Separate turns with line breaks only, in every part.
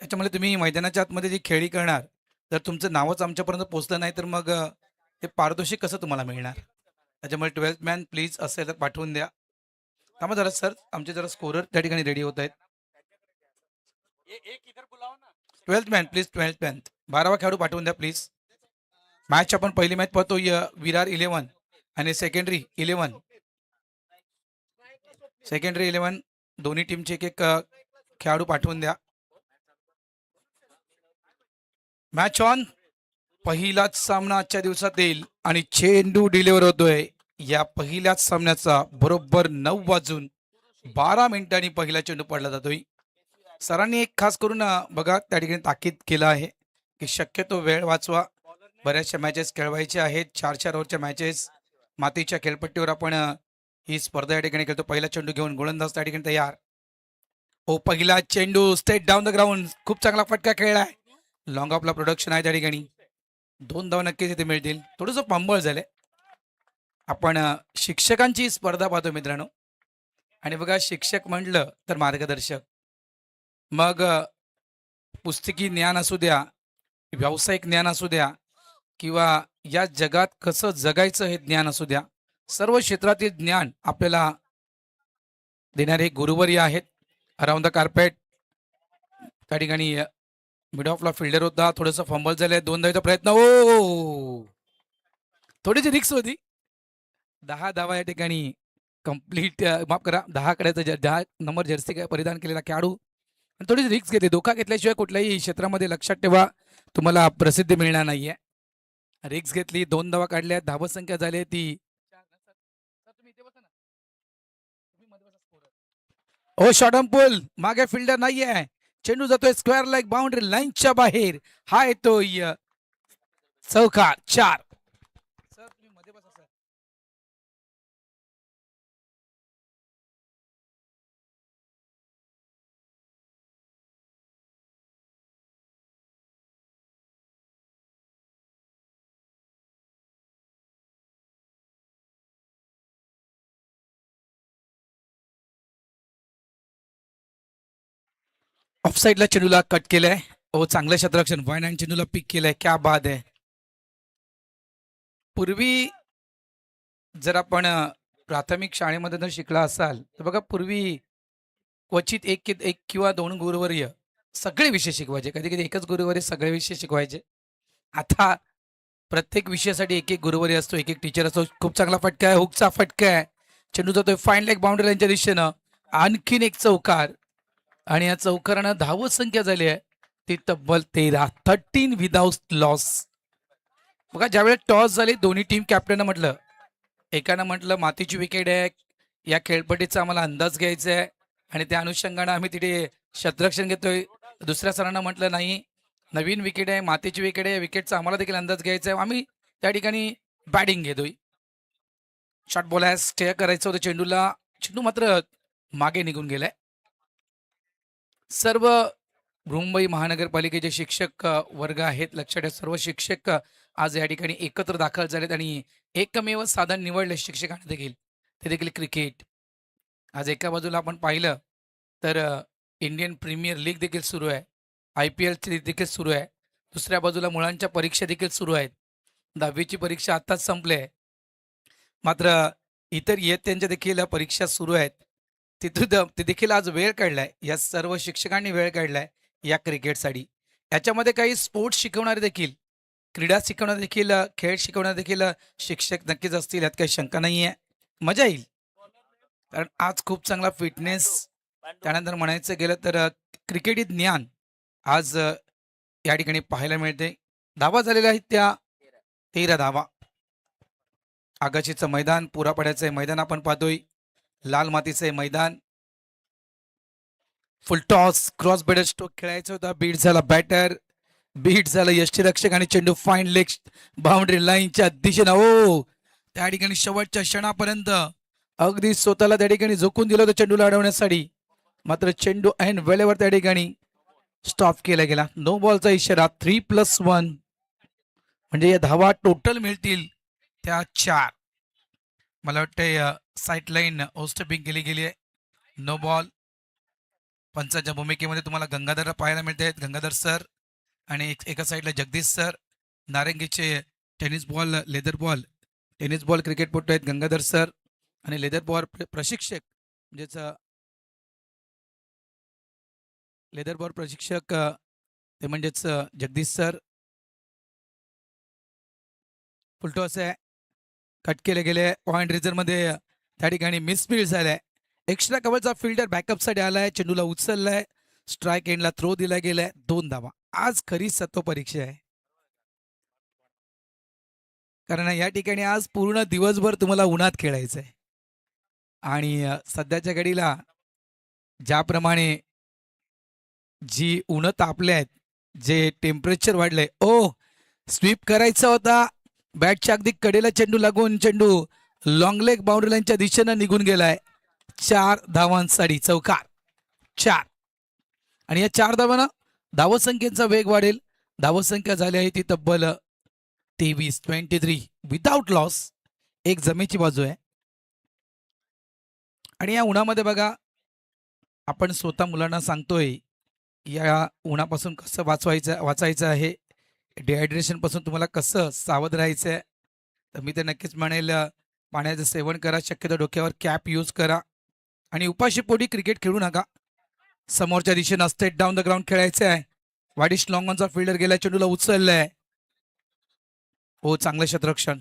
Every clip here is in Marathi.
त्याच्यामुळे तुम्ही मैदानाच्या आतमध्ये जी खेळी करणार, जर तुमचं नावच आमच्यापर्यंत पोहोचलं नाही, तर मग ते पारितोषिक कसं तुम्हाला मिळणार? त्याच्यामुळे 12th मॅन प्लीज असेल तर पाठवून द्या. थांबा जरा सर, आमचे जरा स्कोरर त्या ठिकाणी रेडी होत आहेत. 12th man please, 12th man 12वा खेळाडू पाठवून द्या प्लीज. मॅच आपण पहिली मॅच पाहतोय विरार 11 आणि सेकंडरी 11. सेकंडरी 11 दोन्ही टीमचे एक एक खेळाडू पाठवून द्या. Match on. पहिलाच सामना आजच्या दिवसात येईल आणि चेंडू डिलिव्हर होतोय. या पहिल्याच सामन्याचा बरोबर 9:12 पहिला चेंडू पडला जातोय. सरांनी एक खास करून बघा त्या ठिकाणी ताकीद केलं आहे की शक्यतो वेळ वाचवा. बऱ्याचशा मॅचेस खेळवायच्या आहेत, 4-4 ओव्हरच्या मॅचेस. मातीच्या खेळपट्टीवर आपण ही स्पर्धा या ठिकाणी खेळतो. पहिला चेंडू घेऊन गोलंदाज त्या ठिकाणी तयार. ओ पहिला चेंडू स्ट्रेट डाऊन द ग्राउंड. खूप चांगला फटका खेळलाय. लॉंग ऑफला प्रोडक्शन आहे त्या ठिकाणी. 2 धावा नक्कीच इथे मिळतील. थोडंसं पांबळ झालंय. आपण शिक्षकांची स्पर्धा पाहतो मित्रांनो. आणि बघा शिक्षक म्हटलं तर मार्गदर्शक. मग पुस्तकी ज्ञान असू द्या, व्यावसायिक ज्ञान असू द्या किंवा या जगात कसं जगायचं हे ज्ञान असू द्या, सर्व क्षेत्रातील ज्ञान आपल्याला देणारे गुरुवर्य आहेत. अराउंड द कार्पेट त्या ठिकाणी मिड ऑफला फिल्डर होता. थोडंसं फंबल झालंय. 2 धावेचा प्रयत्न. ओ थोडीशी रिक्स होती. 10 धावा या ठिकाणी कंप्लीट. माफ करा, 10 कड्याचा 10 नंबर जर्सी परिधान केलेला खेळाडू थोडीशी रिक्स घेते. धोका घेतल्याशिवाय कुठल्याही क्षेत्रामध्ये लक्षात ठेवा तुम्हाला प्रसिद्धी मिळणार नाहीये. रिक्स घेतली, 2 धावा काढल्या, धावत संख्या झाली ती. ओ शॉर्ट ऑन पुल. मागे फिल्डर नाहीये. चेंडू जातोय स्क्वेअर लाईक बाउंड्री लाईनच्या बाहेर. हा येतोय चौकार 4. सर तुम्ही मध्ये बसा सर. ऑफसाईडला चेंडूला कट केलंय. ओ चांगलं क्षेत्ररक्षण. वाईन अँड चेंडूला पिक केलंय. क्या बाद आहे. पूर्वी जर आपण प्राथमिक शाळेमध्ये जर शिकला असाल तर बघा, पूर्वी क्वचित एक किंवा 2 गुरुवर्य सगळे विषय शिकवायचे. कधी कधी एकच गुरुवर्य सगळे विषय शिकवायचे. आता प्रत्येक विषयासाठी एक एक गुरुवर्य असतो, एक एक टीचर असतो. खूप चांगला फटका आहे. हुकचा फटका आहे. चेंडू जातोय फाईन लेग बाउंड्री लाईनच्या दिशेनं. आणखीन एक चौकार आणि या चौकारानं धावत संख्या झाली आहे ती तब्बल 13 विदाउट लॉस. बघा ज्यावेळेस टॉस झाली दोन्ही टीम कॅप्टन म्हटलं, एकानं म्हटलं मातीची विकेट आहे, या खेळपट्टीचा आम्हाला अंदाज घ्यायचा आहे आणि त्या अनुषंगानं आम्ही तिथे क्षेत्ररक्षण घेतोय. दुसऱ्या सरांना म्हटलं नाही, नवीन विकेट आहे, मातीची विकेट आहे, विकेटचा आम्हाला देखील अंदाज घ्यायचा आहे, आम्ही त्या ठिकाणी बॅटिंग घेतोय. शॉर्ट बॉल आहे, स्टे करायचं होतं चेंडूला. चेंडू मात्र मागे निघून गेलाय. सर्व मुंबई महानगरपालिकेचे शिक्षक वर्ग आहेत, लक्षात ठेवा सर्व शिक्षक आज या ठिकाणी एकत्र दाखल झालेत आणि एकमेव साधन निवडले शिक्षकांना देखील, ते देखील क्रिकेट. आज एका बाजूला आपण पाहिलं तर इंडियन प्रीमियर लीग देखील सुरू आहे, IPL देखील सुरू आहे. दुसऱ्या बाजूला मुलांच्या परीक्षा देखील सुरू आहेत. 10वीची परीक्षा आत्ताच संपली आहे. मात्र इतर इयत्तेच्या देखील परीक्षा सुरू आहेत. तिथं ते देखील आज वेळ काढलाय, या सर्व शिक्षकांनी वेळ काढलाय या क्रिकेटसाठी. याच्यामध्ये काही स्पोर्ट्स शिकवणारे देखील, क्रीडा शिकवणारे देखील, खेळ शिकवणारे देखील शिक्षक नक्कीच असतील, यात काही शंका नाही आहे. मजा येईल कारण आज खूप चांगला फिटनेस. त्यानंतर म्हणायचं गेलं तर क्रिकेटी ज्ञान आज या ठिकाणी पाहायला मिळते. धावा झालेल्या आहेत त्या 13 धावा. आगाशीचं मैदान, पुरापाड्याचं मैदान आपण पाहतोय. लाल मातीचं मैदान. फुल टॉस, क्रॉस बेडर स्ट्रोक खेळायचा होता. बीट झाला बॅटर, बीट झालं यष्टीरक्षक आणि चेंडू फाईन लेग बाउंड्री लाईनच्या दिशेनं. ओ त्या ठिकाणी शेवटच्या क्षणापर्यंत अगदी स्वतःला त्या ठिकाणी झोकून दिलं होतं चेंडूला अडवण्यासाठी. मात्र चेंडू ऐन वेळेवर त्या ठिकाणी स्टॉप केला गेला. नो बॉलचा इशारा. 3+1 म्हणजे या धावा टोटल मिळतील त्या 4. मला वाटतंय साईड लाईन ओस्टपिंग केली गेली आहे. No ball. पंचाच्या भूमिकेमध्ये तुम्हाला गंगाधरला पाहायला मिळते आहेत, गंगाधर सर. आणि एका साईडला जगदीश सर. नारंगीचे tennis ball, leather ball, tennis ball क्रिकेटपटू आहेत गंगाधर सर. आणि लेदर बॉल प्रशिक्षक म्हणजेच लेदर बॉल प्रशिक्षक ते म्हणजेच जगदीश सर. फुलटॉस आहे, कट केले गेले. पॉईंट रिझर्वमध्ये त्या ठिकाणी मिसफील्ड झालाय. एक्स्ट्रा कव्हरचा फिल्डर बॅकअपसाठी आलाय, चेंडूला उचललाय, स्ट्राईक एंडला थ्रो दिला गेलाय, 2 धावा. आज खरी सत्व परीक्षा आहे, कारण या ठिकाणी आज पूर्ण दिवसभर तुम्हाला उन्हात खेळायचं आहे. आणि सध्याच्या घडीला ज्याप्रमाणे जी उन्हं तापले आहेत, जे टेम्परेचर वाढलंय, स्वीप करायचा होता, बॅटच्या अगदी कडेला चेंडू लागून चेंडू लॉंग लेग बाउंड्री लाईनच्या दिशेनं निघून गेलाय. 4 धावांसाठी चौकार 4. आणि या 4 धावांना धावसंख्येचा वेग वाढेल. धावसंख्या झाली आहे ती तब्बल 23 विदाउट लॉस. एक जमेची बाजू आहे. आणि या उन्हामध्ये बघा, आपण स्वतः मुलांना सांगतोय या उन्हापासून कसं वाचायचं आहे, डिहायड्रेशन पासून तुम्हाला कसं सावध राहायचं आहे. तर मी तर नक्कीच म्हणेल, पाण्याचं सेवन करा, शक्यतो डोक्यावर कॅप यूज करा आणि उपाशीपोटी क्रिकेट खेळू नका. समोरच्या दिशेनं स्ट्रेट डाऊन द ग्राउंड खेळायचं आहे. वाडिश लॉंगॉनचा फिल्डर गेलाय, चेंडूला उचललाय. चांगलं शतरक्षण,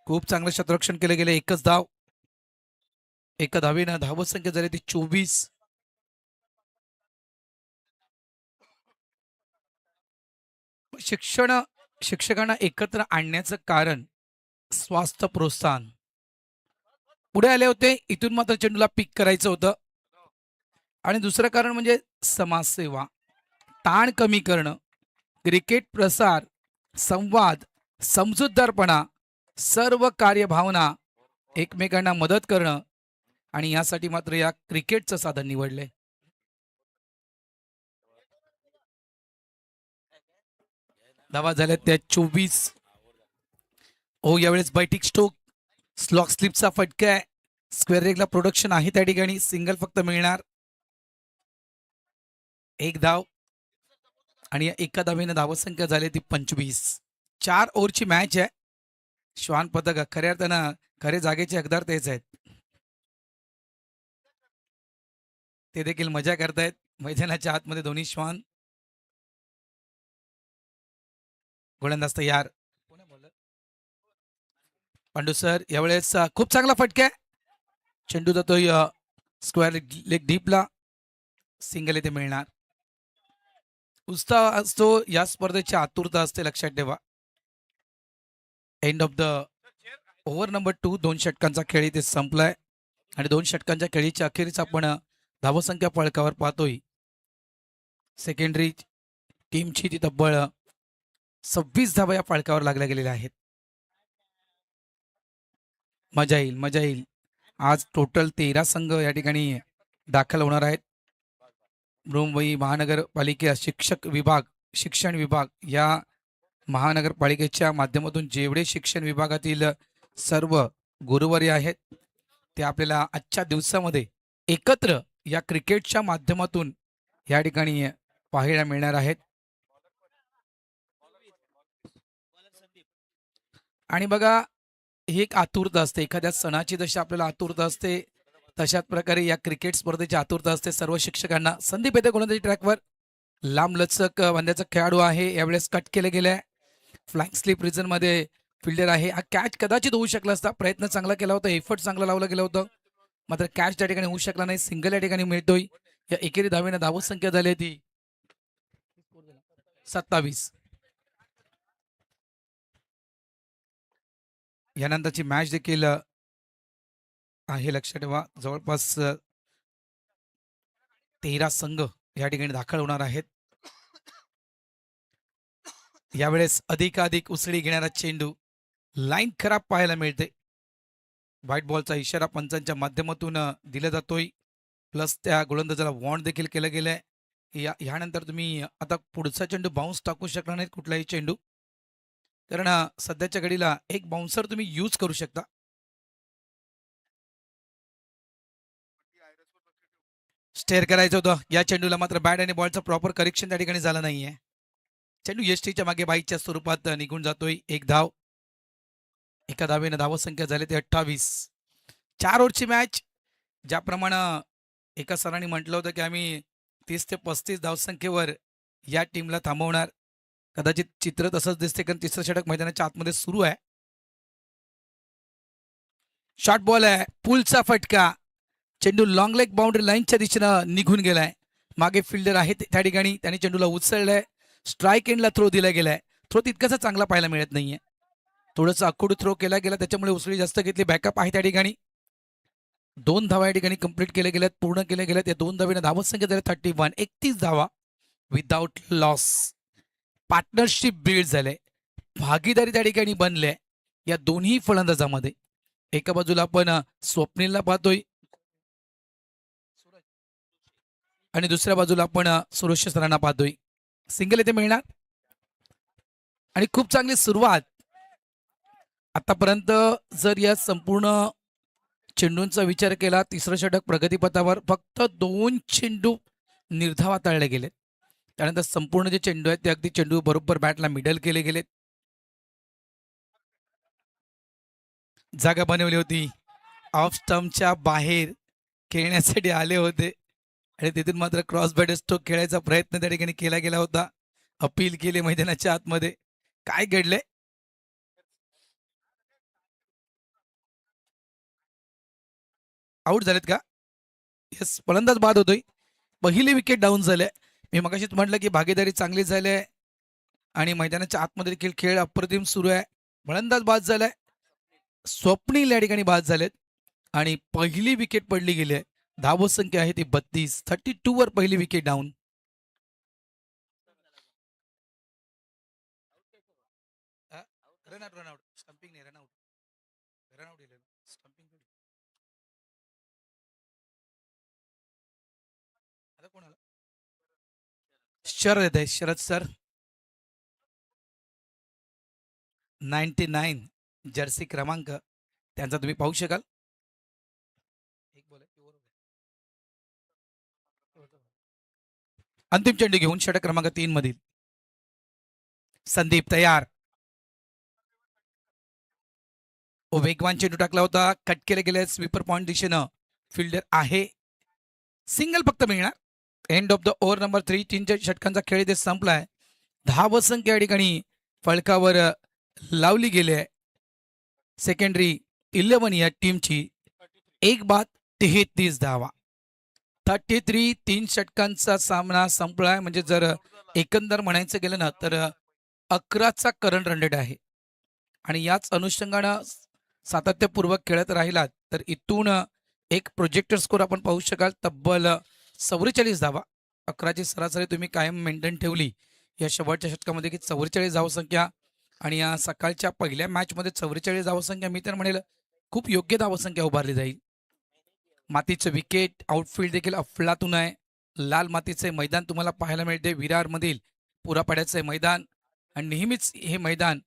खूप चांगलं शतरक्षण केलं गेलं. एकच धाव, एका धावेनं धावसंख्या झाली ती 24. शिक्षकांना एकत्र आणण्याचं कारण स्वास्थ्य प्रोत्साहन. पुढे आले होते, इथून मात्र चेंडूला पिक करायचं होतं. आणि दुसरं कारण म्हणजे समाजसेवा, ताण कमी करणं, क्रिकेट प्रसार, संवाद, समजूतदारपणा, सर्व कार्यभावना, एकमेकांना मदत करणं. आणि यासाठी मात्र या क्रिकेटचं साधन निवडलंय. धावा झाल्या त्या 24. यावेळेस बैटिक स्ट्रोक, स्लॉक स्लिपचा फटका आहे. स्क्वेअर रेगला प्रोडक्शन आहे त्या ठिकाणी, सिंगल फक्त मिळणार. 1 धाव. आणि या एका धावेनं धावसंख्या झाली ती 25. 4 ओव्हरची मॅच आहे. श्वान पथक खऱ्या अर्थानं खरे जागेचे हकदार तेच आहेत. ते देखील मजा करतायत मैदानाच्या आतमध्ये दोन्ही श्वान. गोलंदाज तयार. पांडू सर, यावेळेस खूप चांगला फटका आहे. चेंडू जातोय स्क्वेअर लेग डीपला, सिंगल इथे मिळणार. उत्साह असतो या स्पर्धेची, आतुरता असते, लक्षात ठेवा. End of the over number 2. 2 षटकांचा खेळ इथे संपलाय. आणि 2 षटकांच्या खेळीच्या अखेरीस आपण धावसंख्या फळकावर पाहतोय. सेकंडरी टीमची ती तब्बल 26 धावा या फळकावर लागल्या गेलेल्या आहेत. मजा येईल, मजा येईल. आज टोटल 13 संघ या ठिकाणी दाखल होणार आहेत. मुंबई महानगरपालिका शिक्षण विभाग या महानगरपालिकेच्या माध्यमातून जेवढे शिक्षण विभागातील सर्व गुरुवारी आहेत, ते आपल्याला आजच्या दिवसामध्ये एकत्र या क्रिकेटच्या माध्यमातून या ठिकाणी पाहायला मिळणार आहेत. आणि बघा, ही एक आतुरता असते, एखाद्या सणाची जशी आपल्याला आतुरता असते, तशाच प्रकारे या क्रिकेट स्पर्धेची आतुरता असते सर्व शिक्षकांना. संदीप येते गोलंदाजी ट्रॅकवर, लांब लचक बांध्याचा खेळाडू आहे. यावेळेस कट केले गेलाय. फ्लॅंक स्लिप रिजन मध्ये फिल्डर आहे. हा कॅच कदाचित होऊ शकला असता, प्रयत्न चांगला केला होता, एफर्ट चांगला लावला गेला होतं, मात्र कॅच त्या ठिकाणी होऊ शकला नाही. सिंगल या ठिकाणी मिळतोय. या एकेरी धावेनं धावसंख्या झाली ती 27. यानंतरची मॅच देखील आहे, लक्षात ठेवा. जवळपास 13 संघ या ठिकाणी दाखल होणार आहेत. यावेळेस अधिकाधिक उसळी घेणारा चेंडू, लाईन खराब पाहायला मिळते. व्हाईट बॉलचा इशारा पंचांच्या माध्यमातून दिला जातोय. प्लस त्या गोलंदाजाला वॉर्न देखील केलं गेलंय. यानंतर तुम्ही आता पुढचा चेंडू बाउन्स टाकू शकणार नाहीत कुठलाही चेंडू, कारण सध्याच्या घडीला एक बाउन्सर तुम्ही यूज करू शकता. स्टेअर करायचं होतं या चेंडूला, मात्र बॅट आणि बॉलचं प्रॉपर करेक्शन त्या ठिकाणी झालं नाहीये. चेंडू यष्टीच्या मागे बाईकच्या स्वरूपात निघून जातोय. एक धाव, एका धावेनं धावसंख्या झाली ते 28. 4 ओव्हरची मॅच. ज्याप्रमाणे एका सरांनी म्हटलं होतं की आम्ही 30 ते 35 धावसंख्येवर या टीमला थांबवणार. कदाचित चित्र तसंच दिसते, कारण तिसरं षटक मैदानाच्या आतमध्ये सुरू आहे. शॉर्ट बॉल आहे, पुलचा फटका. चेंडू लॉंग लेग बाउंड्री लाईनच्या दिशेनं निघून गेलाय. मागे फिल्डर आहे त्या ठिकाणी, त्याने चेंडूला उचललाय. स्ट्राईक एंडला थ्रो दिला गेलाय. थ्रो तितकासा चांगला पाहायला मिळत नाहीये. थोडंसं अखोड थ्रो केला गेला, त्याच्यामुळे उसळी जास्त घेतली. बॅकअप आहे त्या ठिकाणी. 2 धावा या ठिकाणी कंप्लीट केल्या गेल्यात, पूर्ण केल्या गेल्यात. या 2 धावेनं धावसंख्या झाली 31. 31 धावा विदाउट लॉस. पार्टनरशिप बिल्ड झाले, भागीदारी त्या ठिकाणी बनले या दोन्ही फलंदाजामध्ये. एका बाजूला आपण स्वप्नीलला पाहतोय आणि दुसऱ्या बाजूला आपण सुरेश सरांना पाहतोय. सिंगल इथे मिळणार आणि खूप चांगली सुरुवात आतापर्यंत. जर या संपूर्ण चेंडूंचा विचार केला, तिसरं षटक प्रगतीपथावर फक्त 2 चेंडू निर्धाव हाताळले गेलेत. त्यानंतर संपूर्ण जे चेंडू आहेत ते अगदी चेंडू बरोबर बॅटला मिडल केले गेलेत. जागा बनवली होती, ऑफ स्टंपच्या बाहेर खेळण्यासाठी आले होते आणि तिथून मात्र क्रॉस बॅट स्ट्रोक खेळायचा प्रयत्न त्या ठिकाणी केला गेला होता. अपील केले मैदानाच्या आतमध्ये. काय घडलंय? आऊट झालेत का? येस, फलंदाज बाद होतोय. पहिली विकेट डाऊन झाले. मी मगाशीच म्हटलं की भागीदारी चांगली झाली आहे आणि मैदानाच्या आतमध्ये देखील खेळ अप्रतिम सुरू आहे. फलंदाज बाद झालाय, स्वप्नील या ठिकाणी बाद झालेत आणि पहिली विकेट पडली गेली आहे. धावसंख्या आहे ती 32. 32 वर पहिली wicket down. Run out, run out, stumping नाही, रनआउट. रनआउट दिलेलं, स्टंपिंग. आता कोण आलं? शरद आहे, शरद सर. 99 जर्सी क्रमांक त्यांचा तुम्ही पाहू शकाल. अंतिम चेंडू घेऊन षटक क्रमांक 3 मधील संदीप तयार. वेगवान चेंडू टाकला होता, कट केले गेले. स्वीपर पॉइंट दिशेनं फिल्डर आहे. सिंगल फक्त मिळणार. End of the over number 3. 3 षटकांचा खेळ इथे संपलाय. धावसंख्या या ठिकाणी फलकावर लावली गेली आहे. सेकंडरी 11 या टीमची 1 बाद 33 धावा. 33. 3 षटकांचा सामना संपलाय. म्हणजे जर एकंदर म्हणायचं गेलं ना तर 11चा करंट रन रेट आहे आणि याच अनुषंगानं सातत्यपूर्वक खेळत राहिलात तर इथून एक प्रोजेक्टर स्कोर आपण पाहू शकाल. तब्बल 44 धावा. 11ची सरासरी तुम्ही कायम मेंटेन ठेवली या शेवटच्या षटकामध्ये की 44 धावसंख्या आणि या सकाळच्या पहिल्या मॅचमध्ये 44 धावसंख्या मी तर म्हणेल खूप योग्य धावसंख्या उभारली जाईल. मातीचं विकेट, आउटफील्ड देखील अफलातून आहे. लाल मातीचे मैदान तुम्हाला पाहायला मिळते विरारमधील पुरापाड्याचे मैदान आणि नेहमीच हे मैदान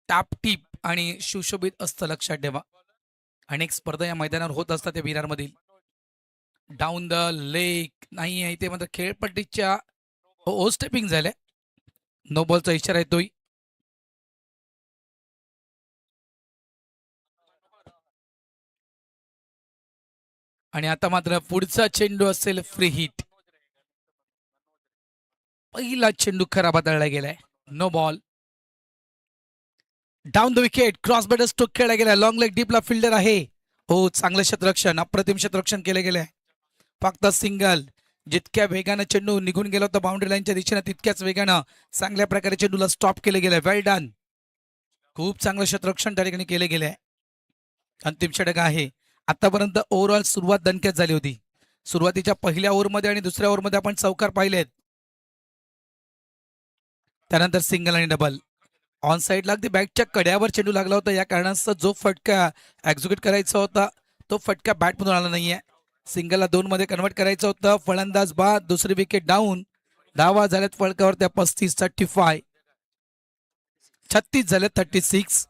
टापटीप आणि सुशोभित असतं, लक्षात ठेवा. अनेक स्पर्धा या मैदानावर होत असतात त्या विरारमधील. डाऊन द लेग नाही आहे इथे, मात्र खेळपट्टीच्या ओ स्टेपिंग झाल्या. नो बॉलचा इशारा येतोय. आणि आता मात्र पुढचा चेंडू असेल फ्री हिट. पहिला चेंडू खराब हाताळला गेलाय. No ball. Down the wicket, cross bat stroke खेळला गेला. लॉंग लेग डीपला फिल्डर आहे. हो, चांगलं क्षेत्ररक्षण, अप्रतिम क्षेत्ररक्षण केले गेले. फक्त सिंगल. जितक्या वेगानं चेंडू निघून गेला होता बाउंड्री लाईनच्या दिशेनं, तितक्याच वेगानं चांगल्या प्रकारे चेंडूला स्टॉप केले गेले. वेल डन. खूप चांगलं क्षेत्ररक्षण त्या ठिकाणी केले गेले. अंतिम षटक आहे. आतापर्यंत ओव्हरऑल सुरुवात दणक्यात झाली होती. सुरुवातीच्या पहिल्या ओव्हरमध्ये आणि दुसऱ्या ओव्हरमध्ये आपण चौकार पाहिलेत. त्यानंतर सिंगल आणि डबल. ऑन साईडला अगदी बॅटच्या कड्यावर चेंडू लागला होता. या कारणास्तव जो फटका एक्झिक्यूट करायचा होता तो फटका बॅटमधून आला नाहीये. सिंगलला 2 मध्ये कन्वर्ट करायचं होतं. फलंदाज बाद. दुसरी विकेट डाऊन. धावा झाल्यात फलकावर त्या 35. 35. 36 झाले. 36.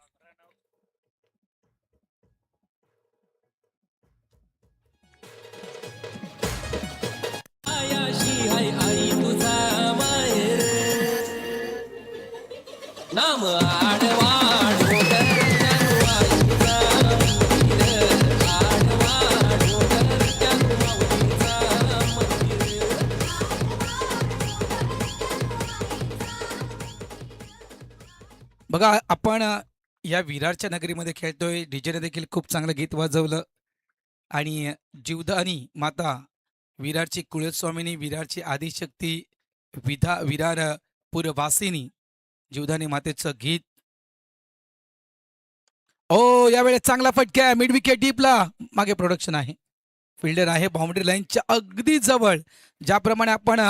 नाम आडवा डोंगरच्या वाईचा, आडवा डोंगरच्या वाईचा मंदिर.
बघा आपण या विरारच्या नगरीमध्ये खेळतोय. डीजेने देखील खूप चांगलं गीत वाजवलं आणि जीवदानी माता, विरारची कुलस्वामिनी, विरारची आदिशक्ती, विरार पुरवासिनी जीवदानी मातेचं गीत. ओ यावेळेस चांगला फटका, मिड विकेट डीपला, मागे प्रोडक्शन आहे, फिल्डर आहे बाउंड्री लाईनच्या अगदी जवळ. ज्याप्रमाणे आपण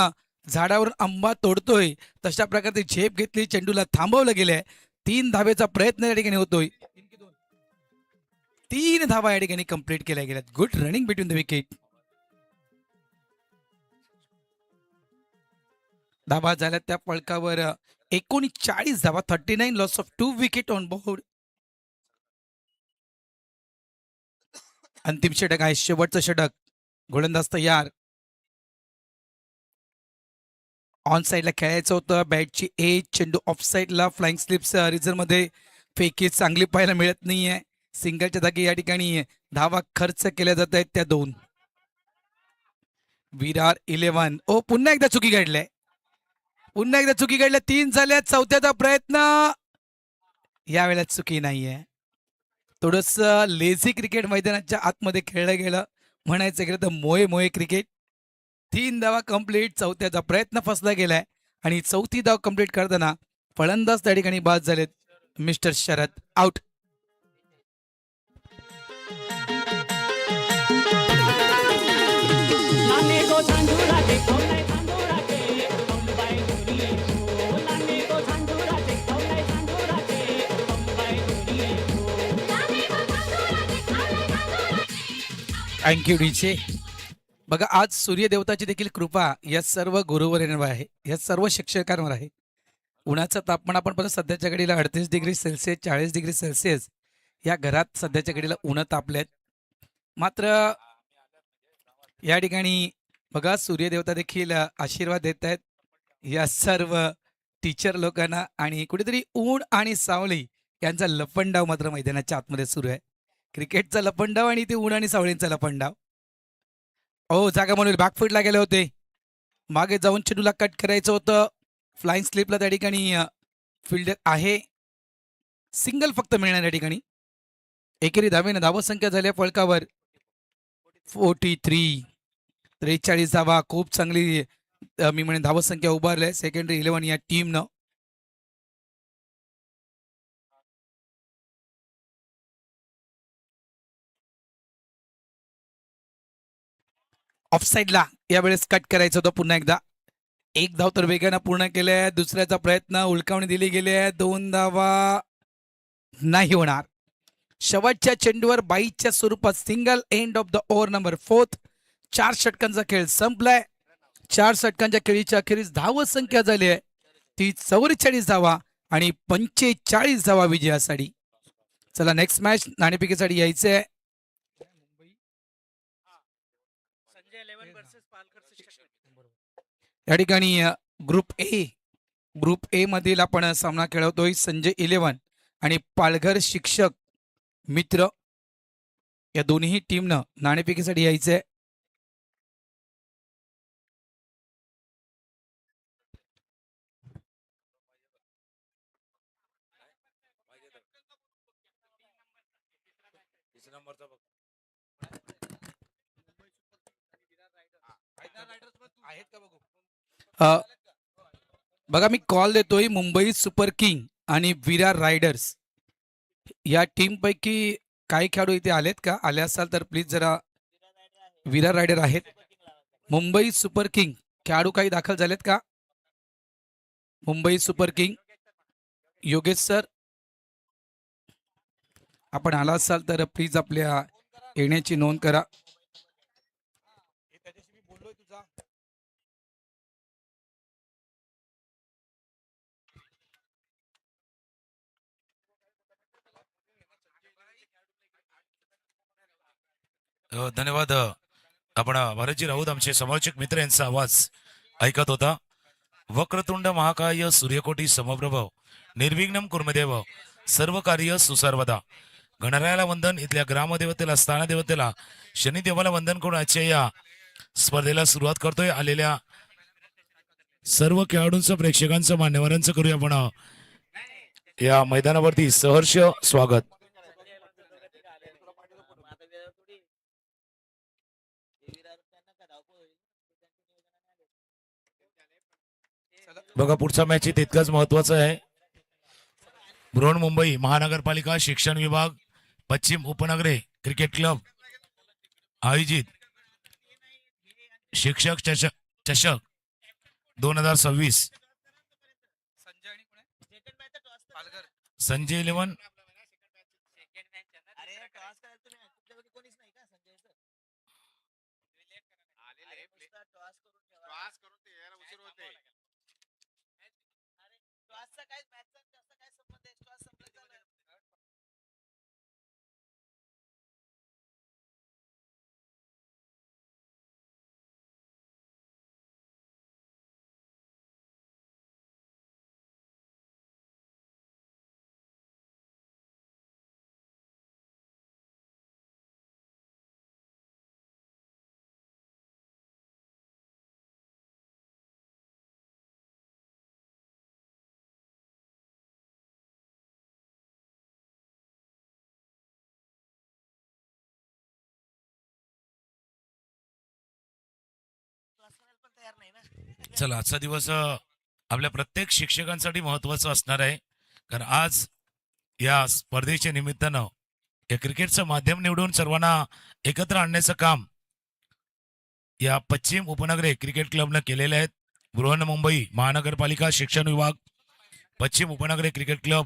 झाडावरून आंबा तोडतोय तशा प्रकारची झेप घेतली, चेंडूला थांबवलं गेलंय. 3 धावेचा प्रयत्न या ठिकाणी होतोय. 3 धावा या ठिकाणी कंप्लीट केल्या गेल्यात. Good running between the wicket. धावा झाल्या त्या फलकावर 39 धावा, 39 loss of 2 wicket on board. अंतिम षटक आहे, शेवटचं षटक. गोलंदाज तयार. ऑन साईडला खेळायचं होतं, बॅटची एज, चेंडू ऑफ साईडला, फ्लाइंग स्लिप्स रिझर्व मध्ये, फेकी चांगली पाहायला मिळत नाहीये. सिंगलच्या जागी या ठिकाणी धावा खर्च केल्या जात आहेत त्या 2. विरार 11. ओ पुन्हा एकदा चुकी घडल्या, पुन्हा एकदा चुकी घडल्या. 3 झाल्या, चौथ्याचा प्रयत्न. यावेळेला चुकी नाहीये. थोडस लेझी क्रिकेट मैदानाच्या आतमध्ये खेळलं गेलं, म्हणायचं गेलं तर मोये मोये क्रिकेट. 3 धावा कंप्लीट, चौथ्याचा प्रयत्न फसला गेलाय आणि चौथी धाव कंप्लीट करताना फलंदाज त्या ठिकाणी बाद झालेत. Mister Sharad out. Thank you DJ. बघा आज सूर्यदेवताची देखील कृपा या सर्व गुरुवरांवर आहे, या सर्व शिक्षकांवर आहे. उन्हाचं तापमान आपण परत सध्याच्या घडीला 38 डिग्री सेल्सिअस, 40 डिग्री सेल्सिअस या घरात सध्याच्या घडीला उन्ह तापलेत. मात्र या ठिकाणी बघा सूर्यदेवता देखील आशीर्वाद देत आहेत या सर्व टीचर लोकांना, आणि कुठेतरी ऊन आणि सावली यांचा लपंडाव मात्र मैदानाच्या आतमध्ये सुरू आहे. क्रिकेटचा लपंडाव आणि ते ऊन आणि सावळींचा लपंडाव. ओ जागा म्हणून बॅकफुटला गेले होते, मागे जाऊन चेंडूला कट करायचं होतं. फ्लाइंग स्लिपला त्या ठिकाणी फिल्डर आहे, सिंगल फक्त मिळणार या ठिकाणी. एकेरी धावेनं धावसंख्या झाल्या फलकावर 43. 43 धावा, खूप चांगली मी म्हणेन धावसंख्या उभारल्या सेकंडरी 11 या टीमनं. ऑफसाईडला यावेळेस कट करायचं होतं पुन्हा एकदा. 1 धाव तर वेगानं पूर्ण केल्या, दुसऱ्याचा प्रयत्न, उलकावणी दिली गेली आहे. 2 धावा नाही होणार. शेवटच्या चेंडूवर 22च्या स्वरूपात single end of the over number 4. 4 षटकांचा खेळ संपलाय. 4 षटकांच्या खेळीच्या अखेरीस धावसंख्या झाली आहे ती 44 धावा आणि 45 धावा विजयासाठी. चला नेक्स्ट मॅच नाणेफेकीसाठी यायचंय. या ठिकाणी ग्रुप ए मधील आपण सामना खेळवतोय. संजय 11 आणि पालघर शिक्षक मित्र या दोन्ही टीमनं नाणेफेकीसाठी यायचंय. बघा मी कॉल देतोय. मुंबई सुपर किंग आणि विरार रायडर्स या टीम पैकी काही खेळाडू इथे आलेत का? आले असाल तर प्लीज जरा. विरार रायडर आहेत. मुंबई सुपर किंग खेळाडू काही दाखल झालेत का? Mumbai super king Yogesh sir, आपण आला असाल तर प्लीज आपल्या येण्याची नोंद करा.
धन्यवाद. आपण भारतजी राऊत आमचे समालोचक मित्र यांचा आवाज ऐकत होता. वक्रतुंड महाकाय सूर्यकोटी समप्रभ निर्विघ्नं कुर्मदेव सर्व कार्य सुसर्वदा. गणरायाला वंदन, इथल्या ग्रामदेवतेला, स्थानदेवतेला, शनिदेवाला वंदन करून आजच्या या स्पर्धेला सुरुवात करतोय. आलेल्या सर्व खेळाडूंचं, प्रेक्षकांचं, मान्यवरांचं करूया आपण या मैदानावरती सहर्ष स्वागत. बघा पुढचा मॅच तितकाच महत्वाचा आहे. बृहन्मुंबई महानगरपालिका शिक्षण विभाग पश्चिम उपनगरे क्रिकेट क्लब आयोजित शिक्षक चषक 2026 संजय 11 चला आजचा दिवस आपल्या प्रत्येक शिक्षकांसाठी महत्वाचा असणार आहे. कारण आज या स्पर्धेच्या निमित्तानं या क्रिकेटचं माध्यम निवडून सर्वांना एकत्र आणण्याचं काम या पश्चिम उपनगरे क्रिकेट क्लबनं केलेले आहेत. बृहन्मुंबई महानगरपालिका शिक्षण विभाग पश्चिम उपनगरे क्रिकेट क्लब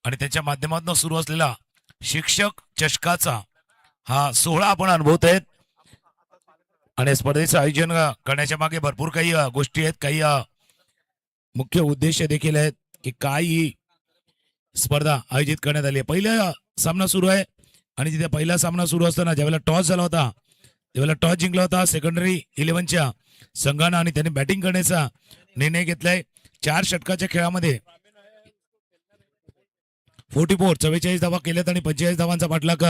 आणि त्याच्या माध्यमातून सुरू असलेला शिक्षक चषकाचा हा सोहळा आपण अनुभवत आहेत. आणि स्पर्धेचं आयोजन करण्याच्या मागे भरपूर काही गोष्टी आहेत, काही मुख्य उद्देश देखील आहेत की काय ही स्पर्धा आयोजित करण्यात आली आहे. पहिला सामना सुरू आहे आणि तिथे पहिला सामना सुरू असताना ज्यावेळेला टॉस झाला होता त्यावेळेला टॉस जिंकला होता सेकंडरी 11च्या संघानं आणि त्यांनी बॅटिंग करण्याचा निर्णय घेतलाय. 4 षटकाच्या खेळामध्ये 44 धावा केल्यात आणि 45 धावांचा पाठलाग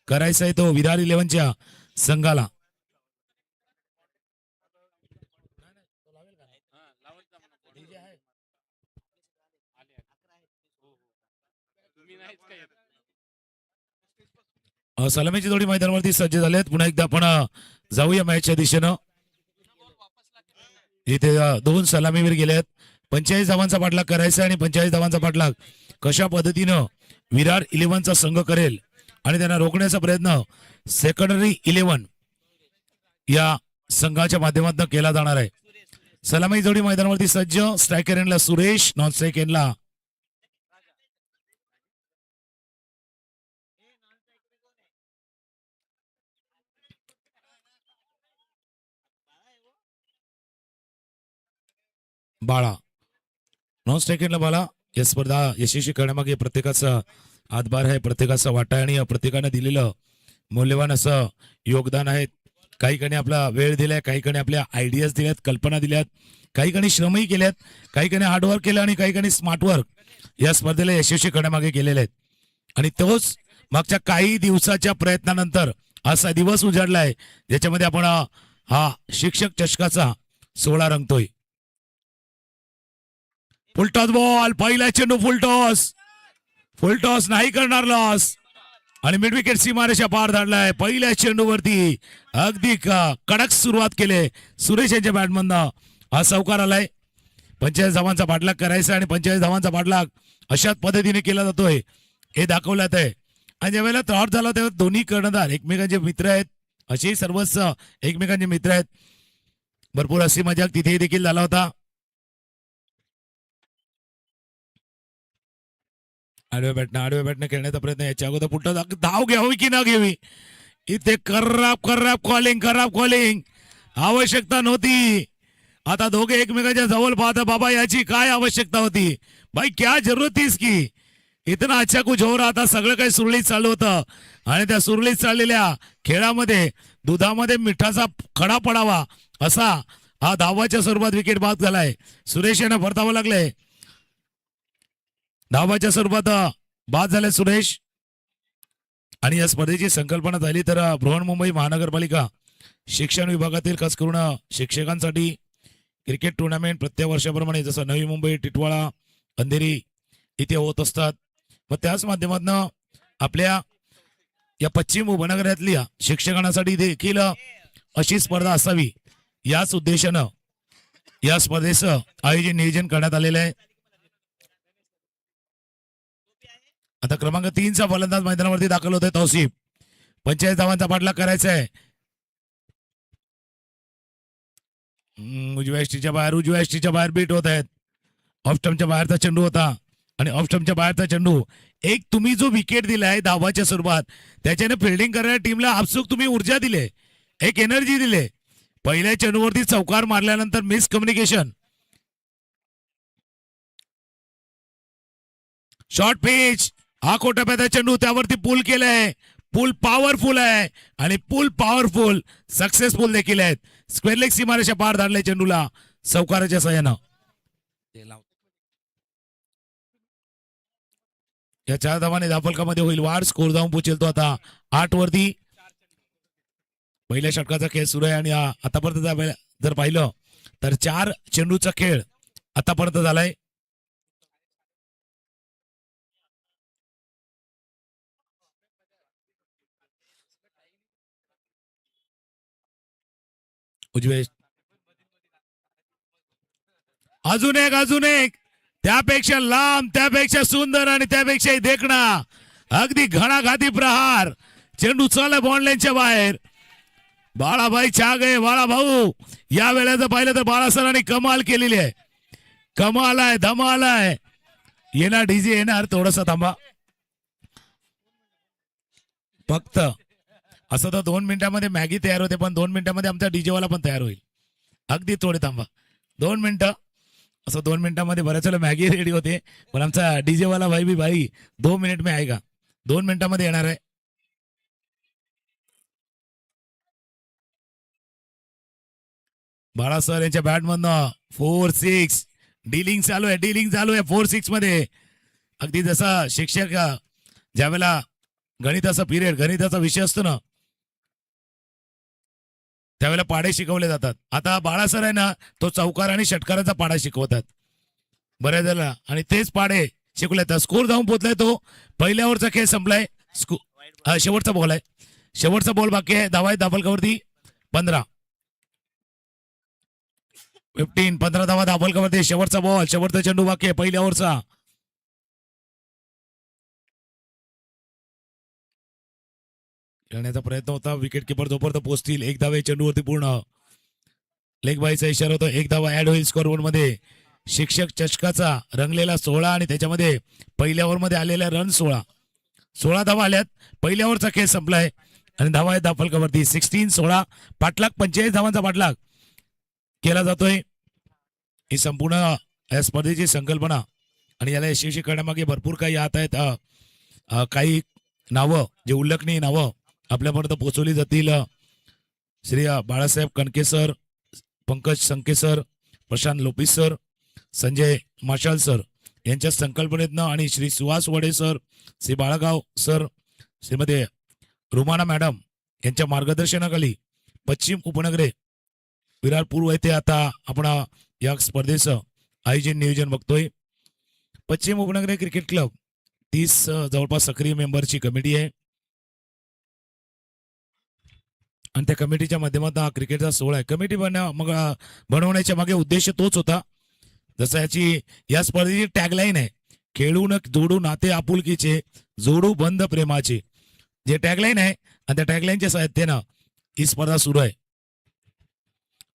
करायचा आहे तो विरार 11च्या संघाला. सलामीची जोडी मैदानावरती सज्ज झालेत. पुन्हा एकदा आपण जाऊया मॅचच्या दिशेनं. इथे 2 सलामीवर गेलेत. 45 धावांचा पाठलाग करायचा आणि 45 धावांचा पाठलाग कशा पद्धतीनं विरार 11चा संघ करेल आणि त्यांना रोखण्याचा प्रयत्न सेकंडरी 11 या संघाच्या माध्यमातून केला जाणार आहे. सलामी जोडी मैदानावरती सज्ज. स्ट्रायकर एंडला सुरेश, नॉन स्ट्राईक एंडला बाळा. नॉन स्ट्रायकरला बाळा. या स्पर्धा यशस्वी करण्यामागे प्रत्येकाचा हातभार आहे, प्रत्येकाचा वाटा आहे आणि प्रत्येकानं दिलेलं मौल्यवान असं योगदान आहे. काही काणी आपला वेळ दिलाय, काही काणी आपल्या आयडियाज दिल्यात, कल्पना दिल्यात, काही काणी श्रमही केल्यात, काही काणी हार्डवर्क केलं आणि काही काणी स्मार्ट वर्क या स्पर्धेला यशस्वी करण्यामागे केलेले आहेत. आणि तोच मागच्या काही दिवसाच्या प्रयत्नानंतर असा दिवस उजाडलाय ज्याच्यामध्ये आपण हा शिक्षक चषकाचा सोहळा रंगतोय. फुलटॉस बॉल, पहिला चेंडू फुलटॉस नाही करणार लॉस आणि मिड विकेट सीमारेषा पार धाडलाय. पहिल्या चेंडूवरती अगदी कडक सुरुवात केली सुरेश यांच्या बॅटमधनं. हा चौकार आलाय. 45 धावांचा पाठलाग करायचा आणि 45 धावांचा पाठलाग अशाच पद्धतीने केला जातोय हे दाखवलं जात आहे. आणि ज्यावेळेला त्रॉट झाला तेव्हा दोन्ही कर्णधार एकमेकांचे मित्र आहेत, असे सर्वच एकमेकांचे मित्र आहेत. भरपूर अशी मजाक तिथे देखील झाला होता. आडव्या बॅटनं खेळण्याचा प्रयत्न. याच्या अगोदर पुढचा धाव घ्यावी की न घ्यावी इथे खराब कॉलिंग आवश्यकता नव्हती. आता दोघे एकमेकांच्या जवळ पाहता बाबा याची काय आवश्यकता होती भाई, क्या जरूरत थी इसकी, इतना अच्छा कुछ हो रहा था. सगळं काही सुरळीत चालू होतं आणि त्या सुरळीत चाललेल्या खेळामध्ये दुधामध्ये मिठाचा खडा पडावा असा हा धावाच्या स्वरूपात विकेट बाद झालाय. सुरेश यांना परतावं लागलंय. धावाच्या स्वरूपात बाद झाले सुरेश. आणि या स्पर्धेची संकल्पना झाली तर बृहन्मुंबई महानगरपालिका शिक्षण विभागातील खास करून शिक्षकांसाठी क्रिकेट टुर्नामेंट प्रत्येक वर्षाप्रमाणे जसं नवी मुंबई, टिटवाळा, अंधेरी इथे होत असतात. मग त्याच माध्यमातून आपल्या या पश्चिम उपनगरातल्या शिक्षकांसाठी देखील अशी स्पर्धा असावी याच उद्देशानं या स्पर्धेचं आयोजन नियोजन करण्यात आलेलं आहे. आता क्रमांक 3चा फलंदाज मैदानावरती दाखल होतोय तौसिफ. 45 धावांचा पाठलाग करायचा आहे. उजव्या एसटीच्या बाहेर बीट होत आहेत. ऑफ स्टंपच्या बाहेरचा चेंडू होता आणि ऑफ स्टंपच्या बाहेरचा चेंडू. एक तुम्ही जो विकेट दिलाय धावाच्या स्वरूपात त्याच्याने फिल्डिंग करणाऱ्या टीमला आपसूक तुम्ही ऊर्जा दिले, एक एनर्जी दिले. पहिल्या चेंडूवरती चौकार मारल्यानंतर मिस कम्युनिकेशन. शॉर्ट पिच, हा कोटप्याचा चेंडू त्यावरती पुल केलाय. पुल पॉवरफुल आहे आणि पुल पॉवरफुल सक्सेसफुल देखील आहेत. स्क्वेअर लेग सीमारेषा पार धाडले चेंडूला चौकाराच्या सहाय्यानं. या 4 धावाने धावफलकामध्ये होईल वाढ. स्कोर जाऊन पोचेल तो आता 8 वरती. पहिल्या षटकाचा खेळ सुरू आहे आणि आतापर्यंत जर पाहिलं तर 4 चेंडूचा खेळ आतापर्यंत झालाय. उजवे अजून एक त्यापेक्षा लांब, त्यापेक्षा सुंदर आणि त्यापेक्षाही देखणा अगदी घणाघाती प्रहार. चेंडू चालला बॉन्ड लाईनच्या बाहेर. बाळाभाई छागे, बाळा भाऊ या वेळेचं पाहिलं तर बाळासरांनी कमाल केलेली आहे. कमाल आहे, धमाल आहे. येणार डीजे येणार, थोडंसं थांबा फक्त. असं तर 2 मिनिटांमध्ये मॅगी तयार होते, पण 2 मिनिटांमध्ये आमचा डीजे वाला पण तयार होईल. अगदी थोडे थांबा 2 मिनिटं. असं 2 मिनिटांमध्ये बऱ्याच वेळेला मॅगी रेडी होते, पण आमचा डीजे वाला भाई 2 मिनिट में आएगा. 2 मिनिटांमध्ये येणार आहे. बाळा सर यांच्या बॅटमधनं 4-6 डीलिंग चालू आहे 4-6 मध्ये. अगदी जसा शिक्षक ज्यावेळेला गणिताचा विषय असतो ना त्यावेळेला पाडे शिकवले जातात. आता बाळासर आहे ना तो चौकार आणि षटकाराचा पाडा शिकवतात बऱ्याच वेळेला, आणि तेच पाडे शिकवले जातात. स्कोर जाऊन पोहोचलाय तो. पहिल्या ओव्हरचा खेळ संपलाय. शेवटचा बॉल आहे, शेवटचा बॉल बाकी आहे. धावा धावफलकावरती 15 धावा धावफलकावरती. शेवटचा बॉल, शेवटचा चेंडू बाकी आहे पहिल्या ओव्हरचा. खेळण्याचा प्रयत्न होता. विकेट किपर जोपर्यंत पोहोचतील 1 धावे चेंडूवरती पूर्ण. लेग बायचा इशारा होता. 1 धावा ऍड होईल स्कोरबोर्ड मध्ये. शिक्षक चषकाचा रंगलेला 16 आणि त्याच्यामध्ये पहिल्या ओव्हर मध्ये आलेल्या रन 16 धावा आल्यात. पहिल्या ओव्हरचा खेळ संपलाय आणि धावा आहेत धावफलकावरती 16 पाठलाग 45 धावांचा पाठलाग केला जातोय. ही संपूर्ण या स्पर्धेची संकल्पना आणि याला यशस्वी करण्यामागे भरपूर काही हात आहेत. काही नावं जे उल्लेखनीय नावं आपल्यापर्यंत पोहोचवली जातील. Shri Balasaheb Kanke sir, Pankaj Sanke sir, Prashant Lopis sir, Sanjay Mashal sir यांच्या संकल्पनेतनं आणि Shri Suhas Wade sir, Shri Balagaon sir, Shrimati Rumana madam यांच्या मार्गदर्शनाखाली पश्चिम उपनगरे विरार पूर्व येथे आता आपण या स्पर्धेचं आयोजन नियोजन बघतोय. पश्चिम उपनगरे क्रिकेट क्लब 30 जवळपास सक्रिय मेंबरची कमिटी आहे आणि त्या कमिटीच्या माध्यमातून हा क्रिकेटचा सोहळा आहे. कमिटी बनवण्याच्या मागे उद्देश तोच होता. जसं या स्पर्धेची टॅगलाईन आहे, खेळून जोडू नाते आपुलकीचे, जोडू बंध प्रेमाचे. जे टॅगलाईन आहे आणि त्या टॅगलाईनच्या साहित्यानं ही स्पर्धा सुरू आहे.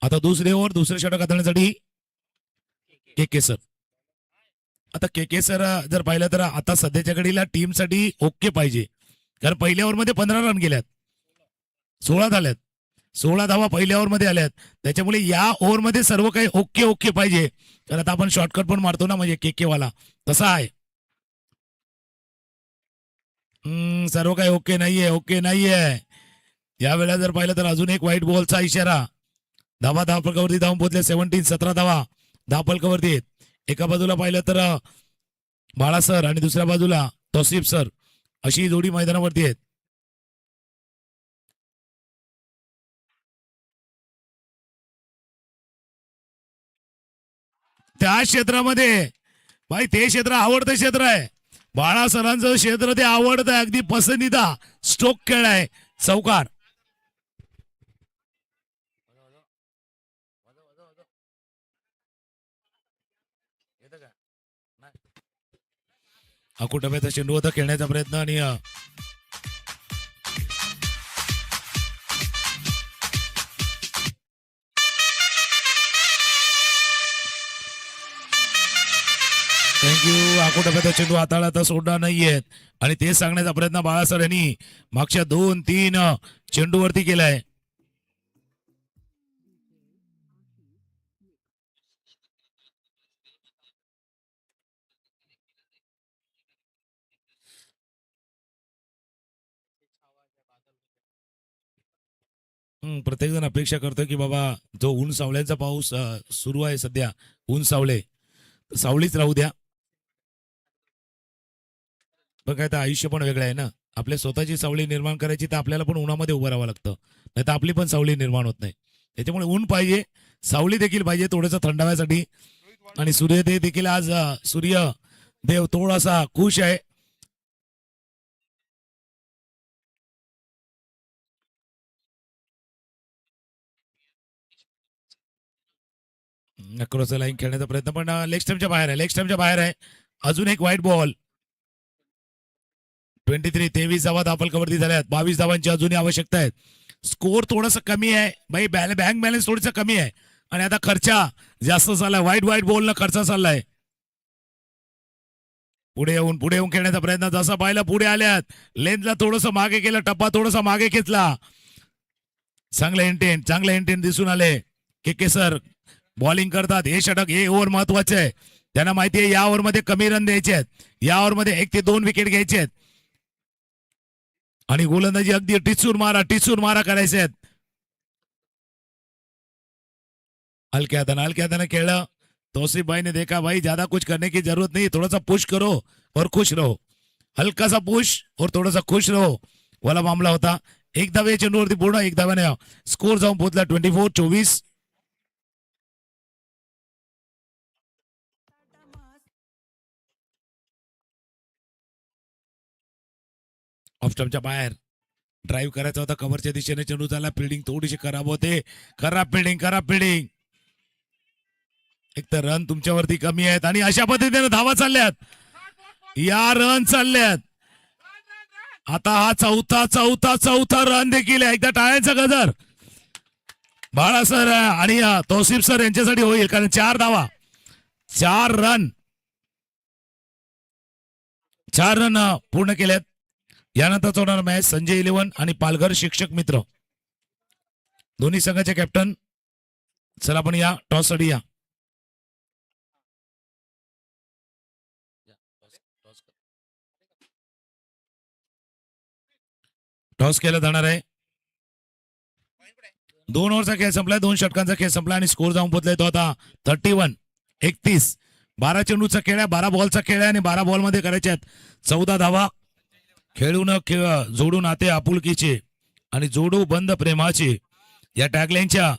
आता दुसरे षटक हाताळण्यासाठी के सर. आता के सर जर पाहिलं तर आता सध्याच्या घडीला टीमसाठी ओके पाहिजे, कारण पहिल्या ओव्हरमध्ये 15 रन गेल्यात, 16 झाल्यात, 16 धावा पहिल्या ओव्हरमध्ये आल्यात. त्याच्यामुळे या ओव्हरमध्ये सर्व काही ओके पाहिजे. तर आता आपण शॉर्टकट पण मारतो ना, म्हणजे के वाला तसा आहे. सर्व काही ओके नाहीये. यावेळेला जर पाहिलं तर अजून एक व्हाईट बॉलचा इशारा. धावफलकावरती धावून पोहोचले 17 धावा धावफलकावरती. एका बाजूला पाहिलं तर बाळा सर आणि दुसऱ्या बाजूला तौसिफ सर अशी ही जोडी मैदानावरती आहेत. त्या क्षेत्रामध्ये भाई ते क्षेत्र आवडतं क्षेत्र आहे. बाळा सरांचं क्षेत्र ते आवडतं आहे. अगदी पसंतीदा स्ट्रोक खेळ आहे. चौकार अकुटब्याचा चेंडू होता खेळण्याचा प्रयत्न आणि थँक्यू. अकोटब्याचा चेंडू हाताळा आता सोडणार नाहीयेत आणि ते सांगण्याचा प्रयत्न बाळासर यांनी मागच्या 2-3 चेंडूवरती केलाय. प्रत्येक जण अपेक्षा करतो की बाबा जो ऊन सावळ्यांचा पाऊस सुरू आहे सध्या, ऊन सावळे सावळीच राहू द्या. पण काय तर आयुष्य पण वेगळं आहे ना. आपल्या स्वतःची सावळी निर्माण करायची तर आपल्याला पण उन्हामध्ये उभं राहावं लागतं, नाही तर आपली पण सावळी निर्माण होत नाही. त्याच्यामुळे ऊन पाहिजे, सावळी देखील पाहिजे थोडंसं थंडाव्यासाठी. आणि सूर्यदेव देखील आज सूर्यदेव थोडासा खुश आहे. क्रॉस लाईन खेळण्याचा प्रयत्न पण लेग स्टम्पच्या बाहेर आहे, लेग स्टम्पच्या बाहेर आहे. अजून एक व्हाईट बॉल. 23 धावा धापलकावरती झाल्यात. 22 धावांची अजूनही आवश्यकता आहे. स्कोर थोडस कमी आहे भाई, बँक बॅलन्स थोडस कमी आहे आणि आता खर्चा जास्त चाललाय. व्हाईट बॉल न खर्च चाललाय. पुढे येऊन खेळण्याचा प्रयत्न जसा पाहिला पुढे आल्यात. लेंथला थोडस मागे केलं, टप्पा थोडासा मागे घेतला. चांगलं इंटेंट दिसून आले. के सर बॉलिंग करतात. हे षटक हे ओव्हर महत्वाचे आहे. त्यांना माहिती आहे या ओव्हरमध्ये कमी रन द्यायचे आहेत, या ओव्हरमध्ये 1 ते 2 विकेट घ्यायचे आहेत आणि गोलंदाजी अगदी टिचून मारा करायचे आहेत. हलक्या हाताने खेळलं. तौसिफ भाई ने देखा भाई ज्यादा कुछ करने की जरूरत नहीं, थोड़ा सा पुश करो और खुश रहो. हल्का सा पुश और थोड़ा सा खुश रहो वाला मामला होता. एक धावे चेंडूवरती पूर्ण, एक धाव्याने स्कोर जाऊन पोहोचला 24-24. ऑफ स्टंपच्या बाहेर ड्राईव्ह करायचा होता. कव्हरच्या दिशेने चेंडू झाला. फिल्डिंग थोडीशी खराब होते. खराब फिल्डिंग. एक तर रन तुमच्यावरती कमी आहेत आणि अशा पद्धतीने धावा चालल्यात. या रन चालल्यात. आता हा चौथा रन देखील आहे. एकदा टाळ्यांचा गजर बाळा सर आणि तौसिफ सर यांच्यासाठी होईल, कारण 4 धावा 4 रन पूर्ण केल्यात. यानंतर होणार मॅच संजय 11 आणि पालघर शिक्षक मित्र दोन्ही संघाचे कॅप्टन. चला आपण या टॉस साठी या. टॉस केला जाणार आहे. 2 ओव्हरचा खेळ संपलाय, 2 षटकांचा खेळ संपला आणि स्कोर जाऊन पोहोचलाय तो आता 31-31. 12 चेंडूचा खेळ आहे, 12 बॉलचा खेळ आहे आणि 12 बॉल मध्ये करायचे आहेत 14 धावा. खेळून जोडून नाते आपुलकीचे आणि जोडू बंद प्रेमाचे या टॅगलाईनच्या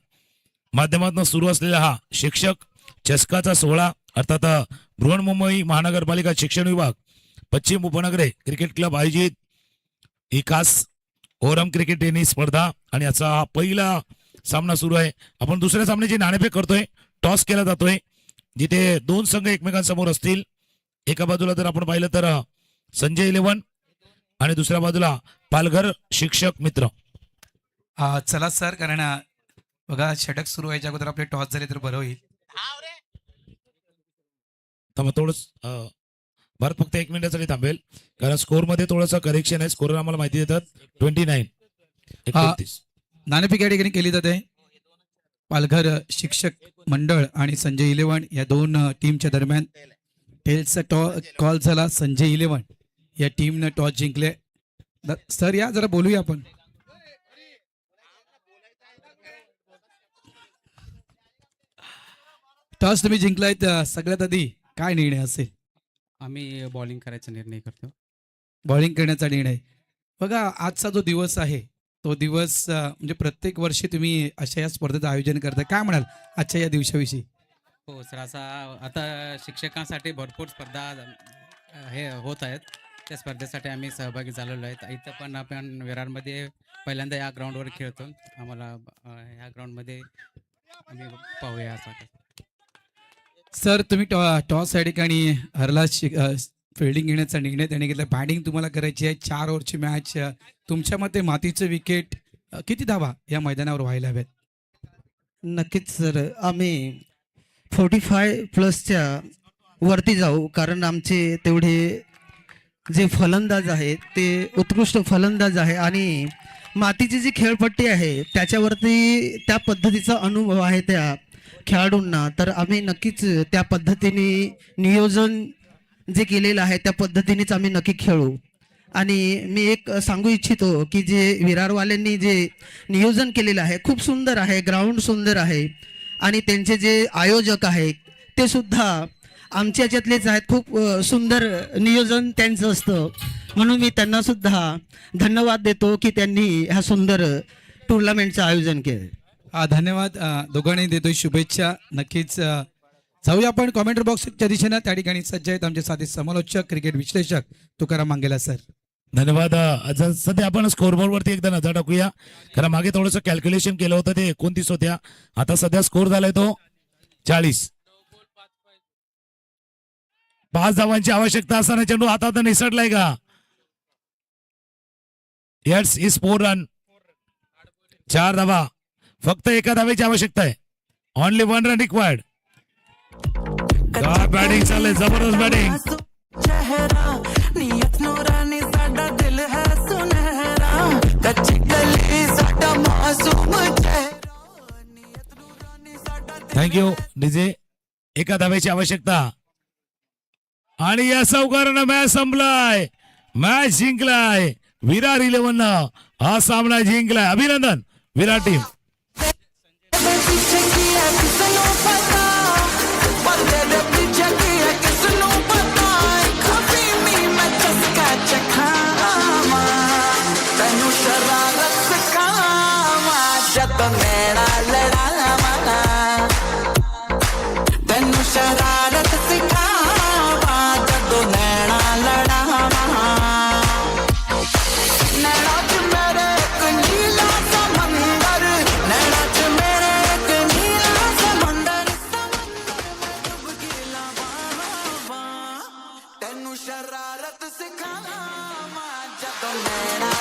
माध्यमातून सुरू असलेला हा शिक्षक चषकाचा सोहळा, अर्थात बृहन्मुंबई महानगरपालिका शिक्षण विभाग पश्चिम उपनगरे क्रिकेट क्लब आयोजित ही खास ओरम क्रिकेट टेनिस स्पर्धा आणि याचा हा पहिला सामना सुरू आहे. आपण दुसऱ्या सामन्याची नाणेफेक करतोय. टॉस केला जातोय जिथे 2 संघ एकमेकांसमोर असतील. एका बाजूला जर आपण पाहिलं तर संजय 11 आणि दुसऱ्या बाजूला पालघर शिक्षक मित्र.
चला सर, कारण बघा षटक सुरू व्हायच्या अगोदर आपले टॉस झाले तर बरं होईल.
थोडं भारत फक्त 1 मिनिटासाठी थांबेल, कारण स्कोर मध्ये थोडंसं करेक्शन आहे. स्कोर आम्हाला माहिती देतात 29-31.
नाणेफेक या ठिकाणी केली जाते. पालघर शिक्षक मंडळ आणि संजय 11 या 2 टीमच्या दरम्यान टेल्सचा कॉल झाला. संजय 11 या टीमनं टॉस जिंकले. सर या जरा बोलूया आपण. टॉस तुम्ही जिंकलाय, सगळ्यात आधी काय निर्णय असेल?
आम्ही बॉलिंग करायचा निर्णय करतो.
बॉलिंग करण्याचा निर्णय. बघा आजचा जो दिवस आहे तो दिवस म्हणजे प्रत्येक वर्षी तुम्ही अशा या स्पर्धेचं आयोजन करता. काय म्हणाल आजच्या या दिवसाविषयी?
हो सर, असा आता शिक्षकांसाठी भरपूर स्पर्धा हे होत आहेत. त्या स्पर्धेसाठी आम्ही सहभागी झालेलो आहेत. इथं पण आपण विरारमध्ये पहिल्यांदा या ग्राउंडवर खेळतो. आम्हाला ह्या ग्राउंडमध्ये आम्ही पाहूया असं.
सर तुम्ही टॉस या ठिकाणी हरला फिल्डिंग घेण्याचा निर्णय त्याने घेतला. बॅटिंग तुम्हाला करायची आहे. 4 ओव्हरची मॅच. तुमच्या मते मातीचं विकेट किती धावा या मैदानावर व्हायला हव्यात?
नक्कीच सर, आम्ही 45+ वरती जाऊ, कारण आमचे तेवढे जे फलंदाज आहेत ते उत्कृष्ट फलंदाज आहे आणि मातीची जी खेळपट्टी आहे त्याच्यावरती त्या पद्धतीचा अनुभव आहे त्या खेळाडूंना. तर आम्ही नक्कीच त्या पद्धतीने नियोजन जे केलेलं आहे त्या पद्धतीनेच आम्ही नक्की खेळू. आणि मी एक सांगू इच्छितो की जे विरारवाल्यांनी जे नियोजन केलेलं आहे खूप सुंदर आहे, ग्राउंड सुंदर आहे आणि त्यांचे जे आयोजक आहेत ते सुद्धा आमच्या याच्यातलेच आहेत. खूप सुंदर नियोजन त्यांचं असतं, म्हणून मी त्यांना सुद्धा धन्यवाद देतो की त्यांनी ह्या सुंदर टुर्नामेंटचं आयोजन केलं.
धन्यवाद. दोघांनी देतोय शुभेच्छा. नक्कीच जाऊया आपण कॉमेंटर बॉक्सच्या दिशेनं. त्या ठिकाणी सज्ज आहेत आमचे साथी समालोचक क्रिकेट विश्लेषक तुकाराम मांगेला सर.
धन्यवाद. सध्या आपण स्कोरबोर्ड वरती एकदा नजर टाकूया, कारण मागे थोडंसं कॅल्क्युलेशन केलं होतं ते 29 होत्या. आता सध्या स्कोर झालाय तो 40. 5 धावांची आवश्यकता असताना चेंडू हातात निसटलाय का? येट्स इज 4 रन. 4 धावा, फक्त एका धावेची आवश्यकता आहे. Only 1 run required. बॅटिंग चाललंय, जबरदस्त बॅटिंग.
चेहरा नियत नूरानी साडा दिल है सुनहरा कच्ची गली साडा मासूम चेहरा नियत नूरानी साडा
थँक्यू डीजे. एका धावेची आवश्यकता आणि या सावकारानं मॅच संपलाय, मॅच जिंकलाय. विरार 11 हा सामना जिंकलाय. अभिनंदन विरार टीम.
पीछे किया किसनो पता बंदे दे पीछे किया किसनो पता कभी मी मैं चस्का चखामा तनु शरारत सिखावा जब मेरा लड़ावा तनु शरारत सिखावा जब नैना लड़ावा नैना च मेरे एक नीला समंदर नैना च मेरे एक नीला समंदर डूब गिला बाबा तैनू शरारत सिखावा जब नैना